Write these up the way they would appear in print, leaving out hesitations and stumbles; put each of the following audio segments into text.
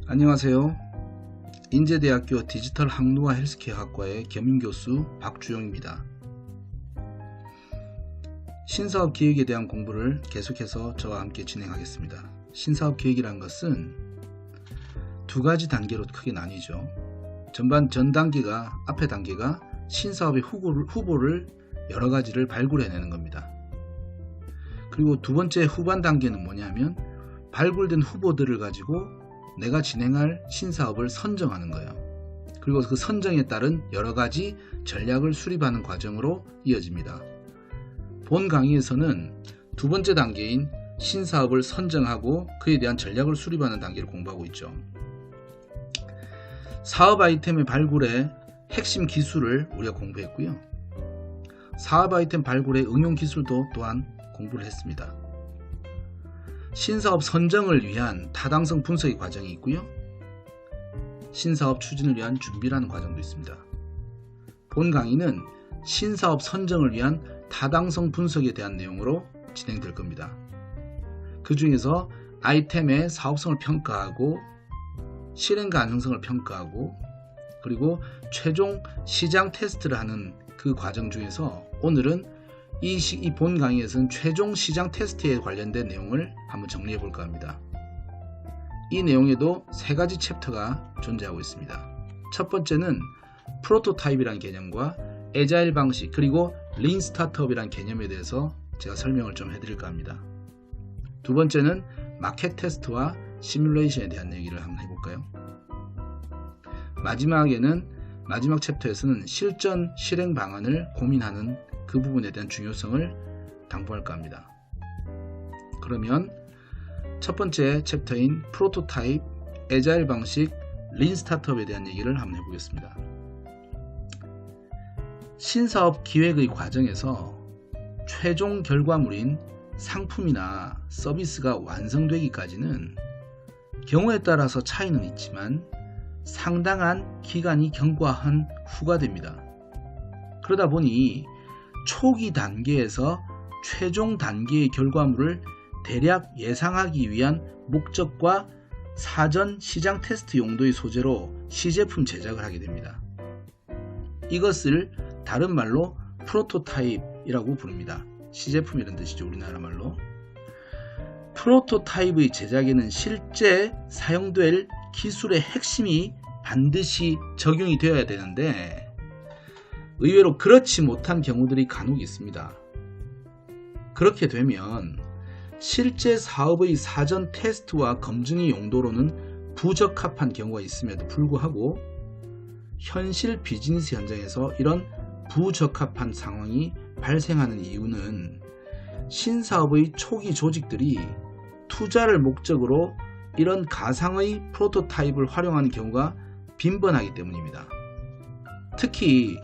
안녕하세요. 인제대학교 디지털 항노화 헬스케어 학과의 겸임교수 박주영입니다. 신사업 기획에 대한 공부를 계속해서 저와 함께 진행하겠습니다. 신사업 기획이라는 것은 두 가지 단계로 크게 나뉘죠. 전 단계가, 앞에 단계가 신사업의 후보를 여러 가지를 발굴해내는 겁니다. 그리고 두 번째 후반 단계는 뭐냐면 발굴된 후보들을 가지고 내가 진행할 신사업을 선정하는 거예요. 그리고 그 선정에 따른 여러 가지 전략을 수립하는 과정으로 이어집니다. 본 강의에서는 두 번째 단계인 신사업을 선정하고 그에 대한 전략을 수립하는 단계를 공부하고 있죠. 사업 아이템의 발굴의 핵심 기술을 우리가 공부했고요. 사업 아이템 발굴의 응용 기술도 또한 공부를 했습니다. 신사업 선정을 위한 타당성 분석의 과정이 있고요. 신사업 추진을 위한 준비라는 과정도 있습니다. 본 강의는 신사업 선정을 위한 타당성 분석에 대한 내용으로 진행될 겁니다. 그 중에서 아이템의 사업성을 평가하고 실행 가능성을 평가하고 그리고 최종 시장 테스트를 하는 그 과정 중에서 오늘은 이 본 강의에서는 최종 시장 테스트에 관련된 내용을 한번 정리해 볼까 합니다. 이 내용에도 세 가지 챕터가 존재하고 있습니다. 첫 번째는 프로토타입이라는 개념과 애자일 방식 그리고 린 스타트업이라는 개념에 대해서 제가 설명을 좀 해드릴까 합니다. 두 번째는 마켓 테스트와 시뮬레이션에 대한 얘기를 한번 해볼까요? 마지막 챕터에서는 실전 실행 방안을 고민하는 그 부분에 대한 중요성을 당부할까 합니다. 그러면 첫 번째 챕터인 프로토타입, 애자일 방식, 린 스타트업에 대한 얘기를 한번 해보겠습니다. 신사업 기획의 과정에서 최종 결과물인 상품이나 서비스가 완성되기까지는 경우에 따라서 차이는 있지만 상당한 기간이 경과한 후가 됩니다. 그러다 보니 초기 단계에서 최종 단계의 결과물을 대략 예상하기 위한 목적과 사전 시장 테스트 용도의 소재로 시제품 제작을 하게 됩니다. 이것을 다른 말로 프로토타입이라고 부릅니다. 시제품이라는 뜻이죠. 우리나라 말로. 프로토타입의 제작에는 실제 사용될 기술의 핵심이 반드시 적용이 되어야 되는데 의외로 그렇지 못한 경우들이 간혹 있습니다. 그렇게 되면 실제 사업의 사전 테스트와 검증의 용도로는 부적합한 경우가 있음에도 불구하고 현실 비즈니스 현장에서 이런 부적합한 상황이 발생하는 이유는 신사업의 초기 조직들이 투자를 목적으로 이런 가상의 프로토타입을 활용하는 경우가 빈번하기 때문입니다. 특히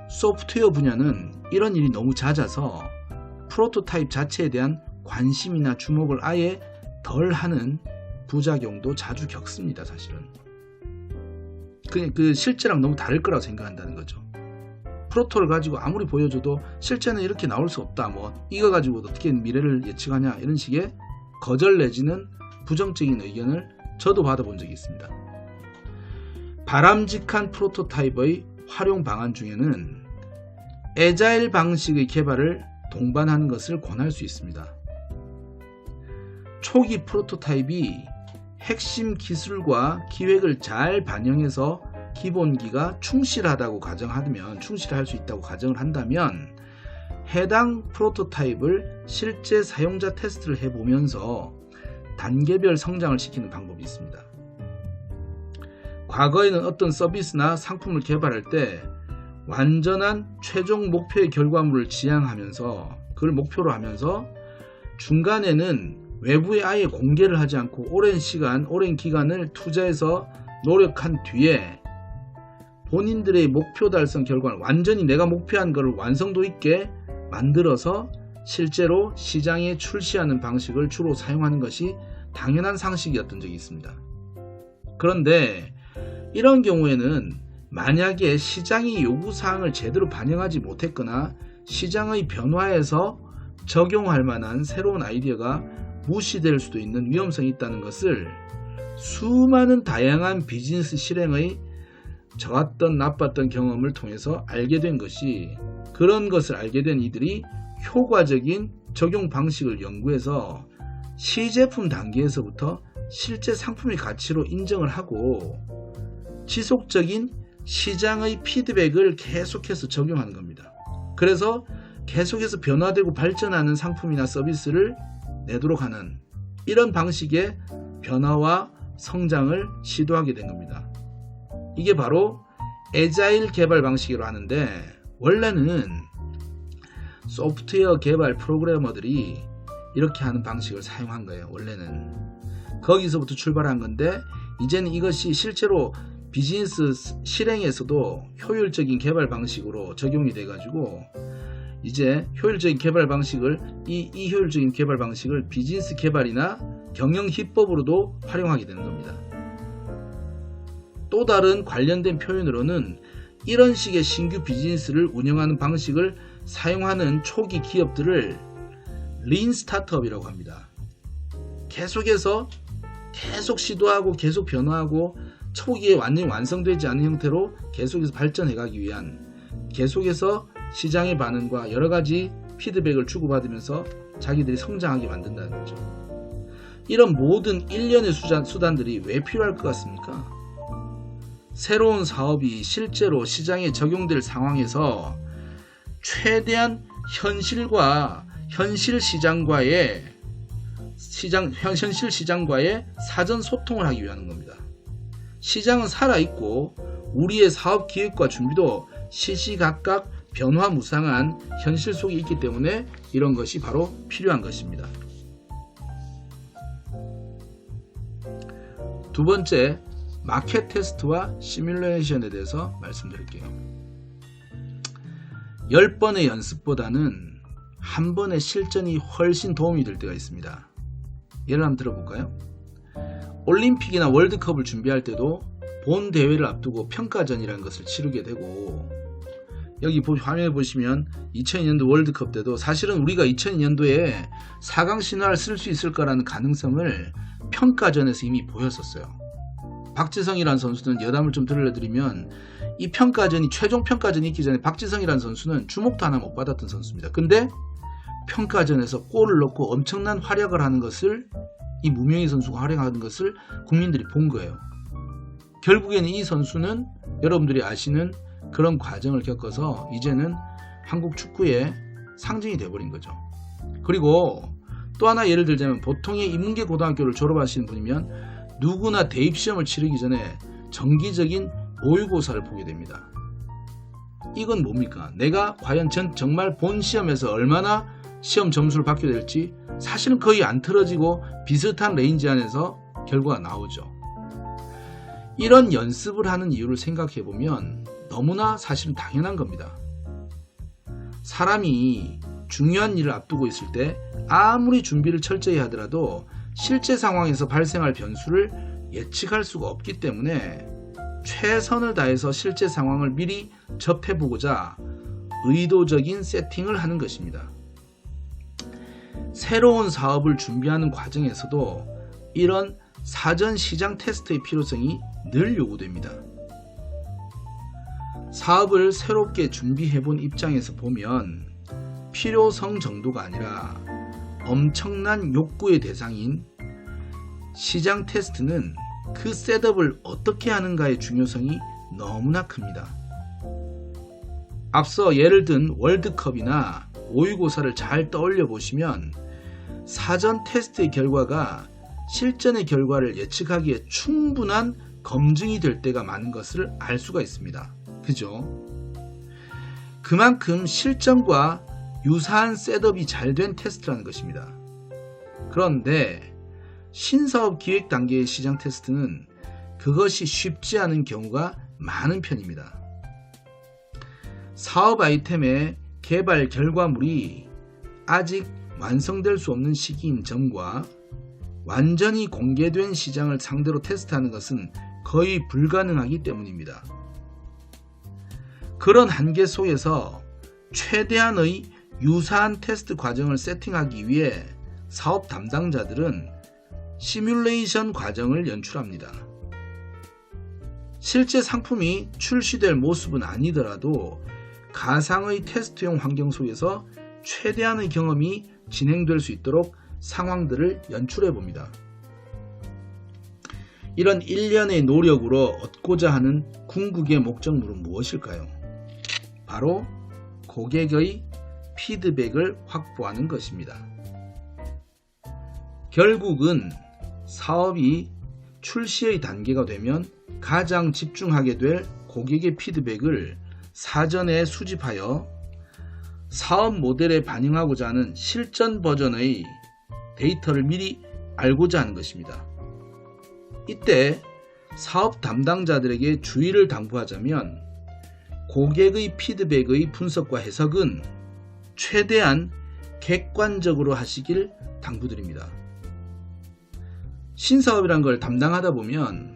소프트웨어 분야는 이런 일이 너무 낮아서 프로토타입 자체에 대한 관심이나 주목을 아예 덜 하는 부작용도 자주 겪습니다. 사실은 그냥 그 실제랑 너무 다를 거라고 생각한다는 거죠. 프로토를 가지고 아무리 보여줘도 실제는 이렇게 나올 수 없다, 이거 가지고 어떻게 미래를 예측하냐, 이런 식의 거절 내지는 부정적인 의견을 저도 받아본 적이 있습니다. 바람직한 프로토타입의 활용 방안 중에는 애자일 방식의 개발을 동반하는 것을 권할 수 있습니다. 초기 프로토타입이 핵심 기술과 기획을 잘 반영해서 기본기가 충실할 수 있다고 가정을 한다면 해당 프로토타입을 실제 사용자 테스트를 해보면서 단계별 성장을 시키는 방법이 있습니다. 과거에는 어떤 서비스나 상품을 개발할 때 완전한 최종 목표의 결과물을 지향하면서 그걸 목표로 하면서 중간에는 외부에 아예 공개를 하지 않고 오랜 기간을 투자해서 노력한 뒤에 본인들의 목표 달성 결과를 완전히 내가 목표한 것을 완성도 있게 만들어서 실제로 시장에 출시하는 방식을 주로 사용하는 것이 당연한 상식이었던 적이 있습니다. 그런데 이런 경우에는 만약에 시장의 요구사항을 제대로 반영하지 못했거나 시장의 변화에서 적용할 만한 새로운 아이디어가 무시될 수도 있는 위험성이 있다는 것을 수많은 다양한 비즈니스 실행의 좋았던 나빴던 경험을 통해서 알게 된 것이, 그런 것을 알게 된 이들이 효과적인 적용 방식을 연구해서 시제품 단계에서부터 실제 상품의 가치로 인정을 하고 지속적인 시장의 피드백을 계속해서 적용하는 겁니다. 그래서 계속해서 변화되고 발전하는 상품이나 서비스를 내도록 하는 이런 방식의 변화와 성장을 시도하게 된 겁니다. 이게 바로 애자일 개발 방식이라고 하는데, 원래는 소프트웨어 개발 프로그래머들이 이렇게 하는 방식을 사용한 거예요. 원래는 거기서부터 출발한 건데, 이제는 이것이 실제로 비즈니스 실행에서도 효율적인 개발 방식으로 적용이 돼 가지고 이제 효율적인 개발 방식을 이 효율적인 개발 방식을 비즈니스 개발이나 경영 기법으로도 활용하게 되는 겁니다. 또 다른 관련된 표현으로는 이런 식의 신규 비즈니스를 운영하는 방식을 사용하는 초기 기업들을 린 스타트업이라고 합니다. 계속해서 계속 시도하고 계속 변화하고 초기에 완전히 완성되지 않은 형태로 계속해서 발전해 가기 위한, 계속해서 시장의 반응과 여러가지 피드백을 주고받으면서 자기들이 성장하게 만든다는 거죠. 이런 모든 일련의 수단들이 왜 필요할 것 같습니까? 새로운 사업이 실제로 시장에 적용될 상황에서 최대한 현실 시장과의 사전 소통을 하기 위한 겁니다. 시장은 살아있고 우리의 사업 기획과 준비도 시시각각 변화무쌍한 현실 속에 있기 때문에 이런 것이 바로 필요한 것입니다. 두 번째, 마켓 테스트와 시뮬레이션에 대해서 말씀드릴게요. 10번의 연습보다는 한 번의 실전이 훨씬 도움이 될 때가 있습니다. 예를 한번 들어볼까요? 올림픽이나 월드컵을 준비할 때도 본 대회를 앞두고 평가전이라는 것을 치르게 되고, 여기 화면에 보시면 2002년도 월드컵 때도 사실은 우리가 2002년도에 4강 신화를 쓸 수 있을까라는 가능성을 평가전에서 이미 보였었어요. 박지성이라는 선수는 여담을 좀 들려드리면, 이 평가전이 최종 평가전이 있기 전에 박지성이라는 선수는 주목도 하나 못 받았던 선수입니다. 근데 평가전에서 골을 넣고 엄청난 활약을 하는 것을, 이 무명희 선수가 활약하는 것을 국민들이 본 거예요. 결국에는 이 선수는 여러분들이 아시는 그런 과정을 겪어서 이제는 한국 축구의 상징이 돼버린 거죠. 그리고 또 하나 예를 들자면, 보통의 인문계 고등학교를 졸업하시는 분이면 누구나 대입시험을 치르기 전에 정기적인 모의고사를 보게 됩니다. 이건 뭡니까? 내가 과연 정말 본 시험에서 얼마나 시험 점수를 받게 될지 사실은 거의 안 틀어지고 비슷한 레인지 안에서 결과가 나오죠. 이런 연습을 하는 이유를 생각해 보면 너무나 사실은 당연한 겁니다. 사람이 중요한 일을 앞두고 있을 때 아무리 준비를 철저히 하더라도 실제 상황에서 발생할 변수를 예측할 수가 없기 때문에 최선을 다해서 실제 상황을 미리 접해보고자 의도적인 세팅을 하는 것입니다. 새로운 사업을 준비하는 과정에서도 이런 사전 시장 테스트의 필요성이 늘 요구됩니다. 사업을 새롭게 준비해본 입장에서 보면 필요성 정도가 아니라 엄청난 욕구의 대상인 시장 테스트는 그 셋업을 어떻게 하는가의 중요성이 너무나 큽니다. 앞서 예를 든 월드컵이나 모의고사를 잘 떠올려 보시면 사전 테스트의 결과가 실전의 결과를 예측하기에 충분한 검증이 될 때가 많은 것을 알 수가 있습니다. 그죠? 그만큼 실전과 유사한 셋업이 잘 된 테스트라는 것입니다. 그런데 신사업 기획 단계의 시장 테스트는 그것이 쉽지 않은 경우가 많은 편입니다. 사업 아이템의 개발 결과물이 아직 완성될 수 없는 시기인 점과 완전히 공개된 시장을 상대로 테스트하는 것은 거의 불가능하기 때문입니다. 그런 한계 속에서 최대한의 유사한 테스트 과정을 세팅하기 위해 사업 담당자들은 시뮬레이션 과정을 연출합니다. 실제 상품이 출시될 모습은 아니더라도 가상의 테스트용 환경 속에서 최대한의 경험이 진행될 수 있도록 상황들을 연출해 봅니다. 이런 일련의 노력으로 얻고자 하는 궁극의 목적물은 무엇일까요? 바로 고객의 피드백을 확보하는 것입니다. 결국은 사업이 출시의 단계가 되면 가장 집중하게 될 고객의 피드백을 사전에 수집하여 사업 모델에 반영하고자 하는 실전 버전의 데이터를 미리 알고자 하는 것입니다. 이때 사업 담당자들에게 주의를 당부하자면 고객의 피드백의 분석과 해석은 최대한 객관적으로 하시길 당부드립니다. 신사업이란 걸 담당하다 보면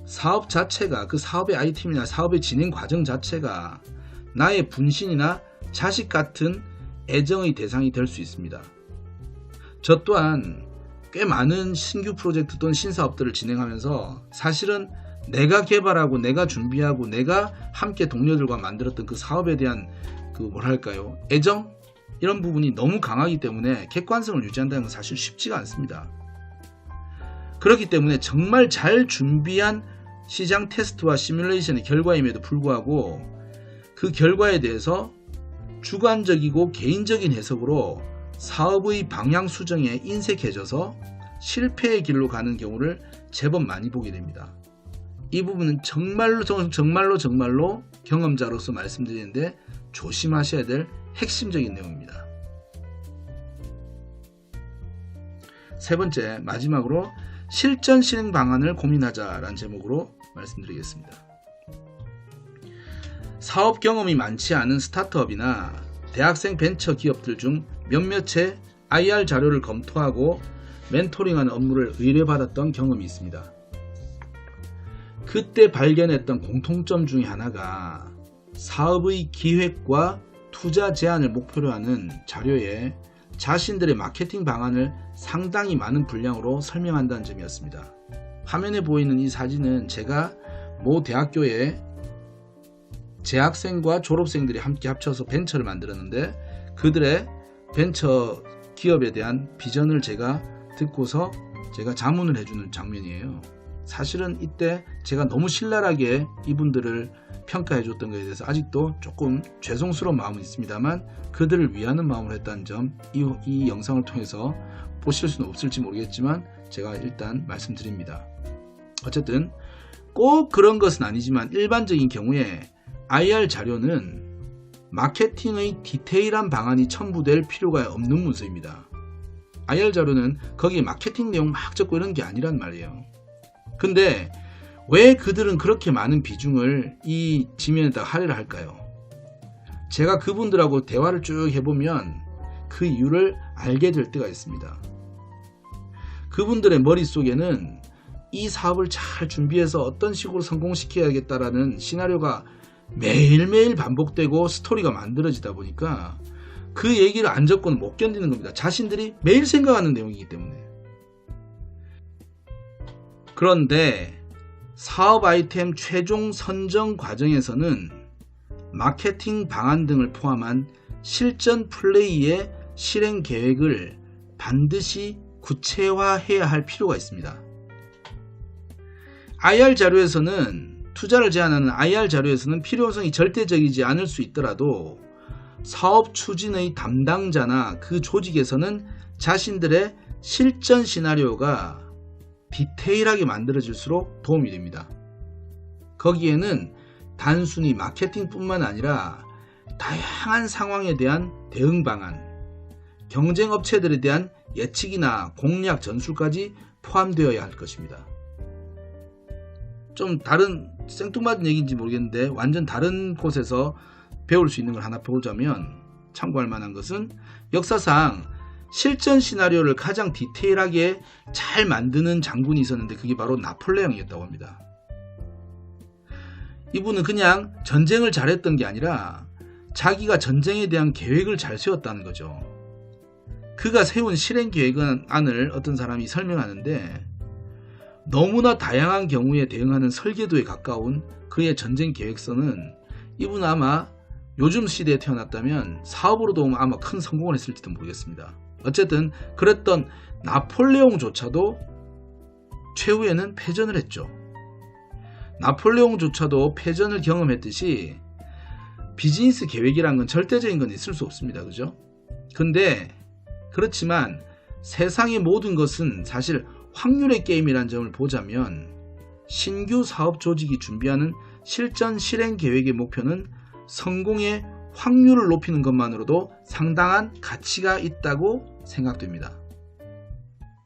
사업 자체가, 그 사업의 아이템이나 사업의 진행 과정 자체가 나의 분신이나 자식 같은 애정의 대상이 될 수 있습니다. 저 또한 꽤 많은 신규 프로젝트 또는 신사업들을 진행하면서 사실은 내가 개발하고 내가 준비하고 내가 함께 동료들과 만들었던 그 사업에 대한 애정? 이런 부분이 너무 강하기 때문에 객관성을 유지한다는 건 사실 쉽지가 않습니다. 그렇기 때문에 정말 잘 준비한 시장 테스트와 시뮬레이션의 결과임에도 불구하고 그 결과에 대해서 주관적이고 개인적인 해석으로 사업의 방향 수정에 인색해져서 실패의 길로 가는 경우를 제법 많이 보게 됩니다. 이 부분은 정말로 경험자로서 말씀드리는데 조심하셔야 될 핵심적인 내용입니다. 세 번째, 마지막으로 실전 실행 방안을 고민하자라는 제목으로 말씀드리겠습니다. 사업 경험이 많지 않은 스타트업이나 대학생 벤처 기업들 중 몇몇의 IR 자료를 검토하고 멘토링하는 업무를 의뢰받았던 경험이 있습니다. 그때 발견했던 공통점 중에 하나가 사업의 기획과 투자 제안을 목표로 하는 자료에 자신들의 마케팅 방안을 상당히 많은 분량으로 설명한다는 점이었습니다. 화면에 보이는 이 사진은 제가 모 대학교에 재학생과 졸업생들이 함께 합쳐서 벤처를 만들었는데 그들의 벤처 기업에 대한 비전을 제가 듣고서 제가 자문을 해주는 장면이에요. 사실은 이때 제가 너무 신랄하게 이분들을 평가해줬던 것에 대해서 아직도 조금 죄송스러운 마음은 있습니다만 그들을 위하는 마음으로 했다는 점, 이 영상을 통해서 보실 수는 없을지 모르겠지만 제가 일단 말씀드립니다. 어쨌든 꼭 그런 것은 아니지만 일반적인 경우에 IR 자료는 마케팅의 디테일한 방안이 첨부될 필요가 없는 문서입니다. IR 자료는 거기에 마케팅 내용 막 적고 이런 게 아니란 말이에요. 근데 왜 그들은 그렇게 많은 비중을 이 지면에다 할애를 할까요? 제가 그분들하고 대화를 쭉 해보면 그 이유를 알게 될 때가 있습니다. 그분들의 머릿속에는 이 사업을 잘 준비해서 어떤 식으로 성공시켜야겠다라는 시나리오가 매일매일 반복되고 스토리가 만들어지다 보니까 그 얘기를 안 적고는 못 견디는 겁니다. 자신들이 매일 생각하는 내용이기 때문에. 그런데 사업 아이템 최종 선정 과정에서는 마케팅 방안 등을 포함한 실전 플레이의 실행 계획을 반드시 구체화해야 할 필요가 있습니다. IR 자료에서는 투자를 제안하는 IR 자료에서는 필요성이 절대적이지 않을 수 있더라도 사업 추진의 담당자나 그 조직에서는 자신들의 실전 시나리오가 디테일하게 만들어질수록 도움이 됩니다. 거기에는 단순히 마케팅뿐만 아니라 다양한 상황에 대한 대응 방안, 경쟁 업체들에 대한 예측이나 공략 전술까지 포함되어야 할 것입니다. 좀 다른 생뚱맞은 얘기인지 모르겠는데 완전 다른 곳에서 배울 수 있는 걸 하나 보자면 참고할 만한 것은 역사상 실전 시나리오를 가장 디테일하게 잘 만드는 장군이 있었는데 그게 바로 나폴레옹이었다고 합니다. 이분은 그냥 전쟁을 잘했던 게 아니라 자기가 전쟁에 대한 계획을 잘 세웠다는 거죠. 그가 세운 실행 계획안을 어떤 사람이 설명하는데 너무나 다양한 경우에 대응하는 설계도에 가까운 그의 전쟁 계획서는 이분 아마 요즘 시대에 태어났다면 사업으로도 아마 큰 성공을 했을지도 모르겠습니다. 어쨌든 그랬던 나폴레옹조차도 최후에는 패전을 했죠. 나폴레옹조차도 패전을 경험했듯이 비즈니스 계획이란 건 절대적인 건 있을 수 없습니다. 그죠? 근데 그렇지만 세상의 모든 것은 사실 확률의 게임이라는 점을 보자면 신규 사업 조직이 준비하는 실전 실행 계획의 목표는 성공의 확률을 높이는 것만으로도 상당한 가치가 있다고 생각됩니다.